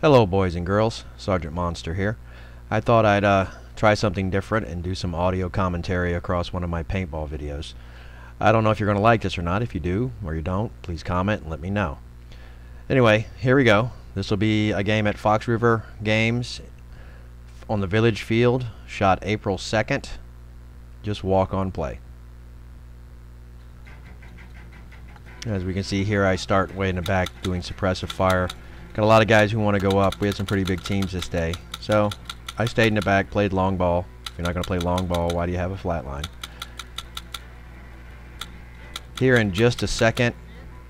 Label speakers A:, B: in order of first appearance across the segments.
A: Hello boys and girls, Sergeant Monster here. I thought I'd try something different and do some audio commentary across one of my paintball videos. I don't know if you're going to like this or not. If you do or you don't, please comment and let me know. Anyway, here we go. This will be a game at Fox River Games on the Village Field, shot April 2nd. Just walk on play. As we can see here, I start way in the back doing suppressive fire. Got a lot of guys who want to go up. We had some pretty big teams this day. So I stayed in the back, played long ball. If you're not going to play long ball, why do you have a flat line? Here in just a second,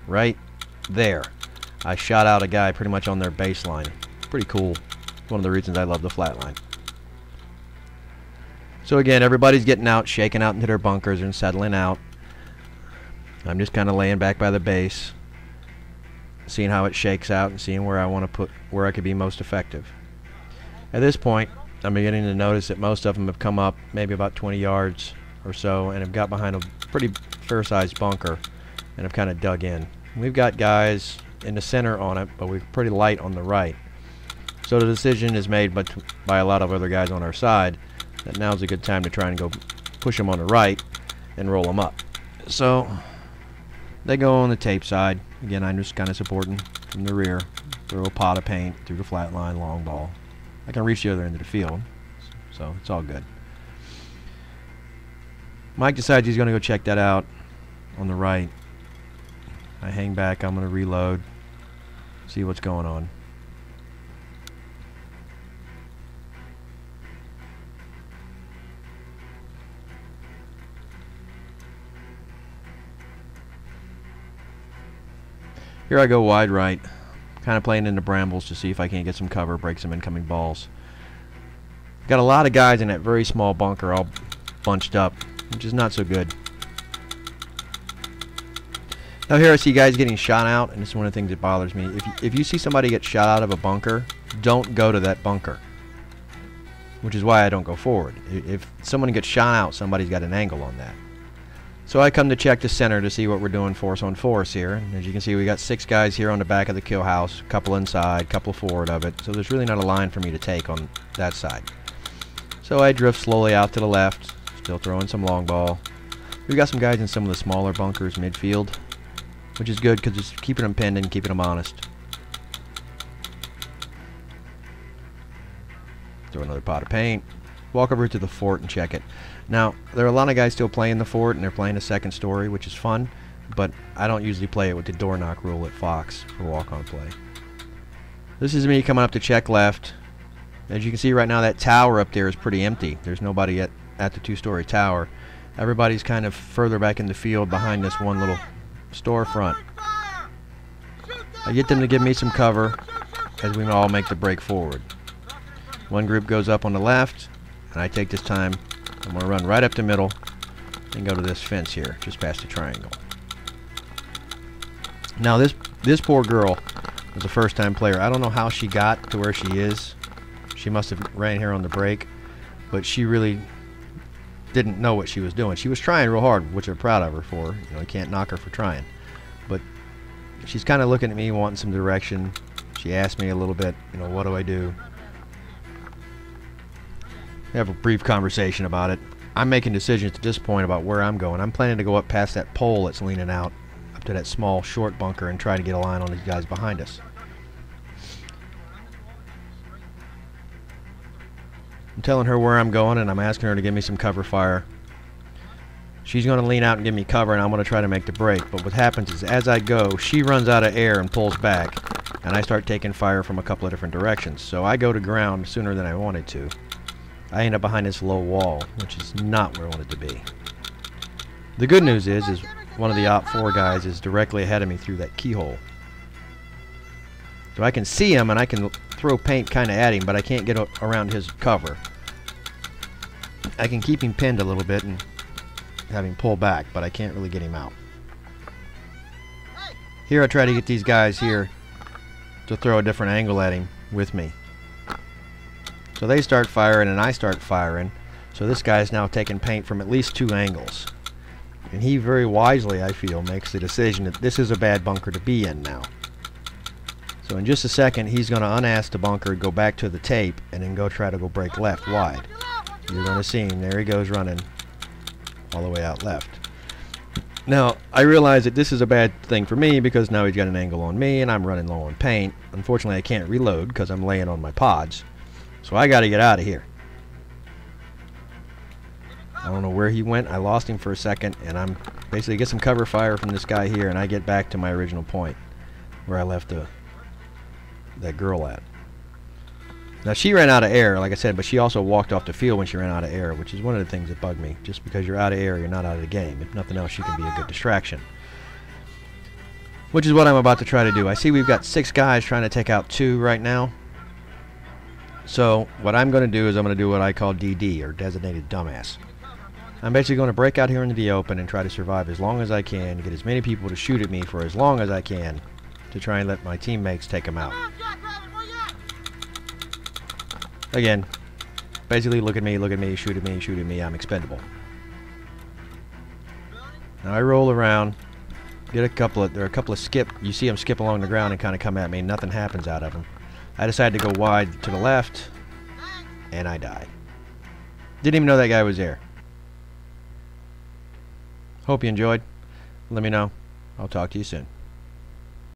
A: right there, I shot out a guy pretty much on their baseline. Pretty cool. One of the reasons I love the flat line. So again, everybody's getting out, shaking out into their bunkers and settling out. I'm just kind of laying back by the base, seeing how it shakes out and seeing where I want to put, where I could be most effective. At this point, I'm beginning to notice that most of them have come up maybe about 20 yards or so and have got behind a pretty fair-sized bunker and have kind of dug in. We've got guys in the center on it, but we're pretty light on the right. So the decision is made by a lot of other guys on our side that now's a good time to try and go push them on the right and roll them up. So they go on the tape side. Again, I'm just kind of supporting from the rear. Throw a pot of paint through the flat line, long ball. I can reach the other end of the field, so it's all good. Mike decides he's going to go check that out on the right. I hang back. I'm going to reload, see what's going on. Here I go wide right, kind of playing in the brambles to see if I can't get some cover, break some incoming balls. Got a lot of guys in that very small bunker all bunched up, which is not so good. Now here I see guys getting shot out, and this is one of the things that bothers me. If you see somebody get shot out of a bunker, don't go to that bunker, which is why I don't go forward. If someone gets shot out, somebody's got an angle on that. So I come to check the center to see what we're doing force on force here. And as you can see, we got 6 guys here on the back of the kill house, a couple inside, a couple forward of it. So there's really not a line for me to take on that side. So I drift slowly out to the left, still throwing some long ball. We've got some guys in some of the smaller bunkers midfield, which is good because it's keeping them pinned and keeping them honest. Throw another pot of paint. Walk over to the fort and check it. Now, there are a lot of guys still playing the fort, and they're playing a second story, which is fun, but I don't usually play it with the door knock rule at Fox for walk-on play. This is me coming up to check left. As you can see right now, that tower up there is pretty empty. There's nobody at the 2-story tower. Everybody's kind of further back in the field behind this one little storefront. I get them to give me some cover as we all make the break forward. One group goes up on the left, and I take this time. I'm going to run right up the middle and go to this fence here, just past the triangle. Now this poor girl was a first-time player. I don't know how she got to where she is. She must have ran here on the break, but she really didn't know what she was doing. She was trying real hard, which I'm proud of her for. You know, you can't knock her for trying. But she's kind of looking at me, wanting some direction. She asked me a little bit, you know, what do I do? Have a brief conversation about it. I'm making decisions at this point about where I'm going. I'm planning to go up past that pole that's leaning out up to that small short bunker and try to get a line on these guys behind us. I'm telling her where I'm going, and I'm asking her to give me some cover fire. She's going to lean out and give me cover, and I'm going to try to make the break. But what happens is, as I go, she runs out of air and pulls back, and I start taking fire from a couple of different directions. So I go to ground sooner than I wanted to. I end up behind this low wall, which is not where I wanted to be. The good news is one of the Op 4 guys is directly ahead of me through that keyhole. So I can see him and I can throw paint kind of at him, but I can't get around his cover. I can keep him pinned a little bit and have him pull back, but I can't really get him out. Here I try to get these guys here to throw a different angle at him with me. So they start firing and I start firing. So this guy's now taking paint from at least 2 angles. And he very wisely, I feel, makes the decision that this is a bad bunker to be in now. So in just a second, he's going to unask the bunker, go back to the tape, and then go try to go break left wide. You're going to see him. There he goes running all the way out left. Now, I realize that this is a bad thing for me because now he's got an angle on me and I'm running low on paint. Unfortunately, I can't reload because I'm laying on my pods. So I got to get out of here. I don't know where he went. I lost him for a second, and I'm basically get some cover fire from this guy here, and I get back to my original point where I left that girl at. Now, she ran out of air, like I said, but she also walked off the field when she ran out of air, which is one of the things that bugged me. Just because you're out of air, you're not out of the game. If nothing else, you can be a good distraction. Which is what I'm about to try to do. I see we've got 6 guys trying to take out 2 right now. So, what I'm going to do is I'm going to do what I call DD, or Designated Dumbass. I'm basically going to break out here into the open and try to survive as long as I can, get as many people to shoot at me for as long as I can, to try and let my teammates take them out. Again, basically look at me, shoot at me, shoot at me, I'm expendable. Now I roll around, get a couple of skip, you see them skip along the ground and kind of come at me, nothing happens out of them. I decide to go wide to the left, and I die. Didn't even know that guy was there. Hope you enjoyed. Let me know. I'll talk to you soon.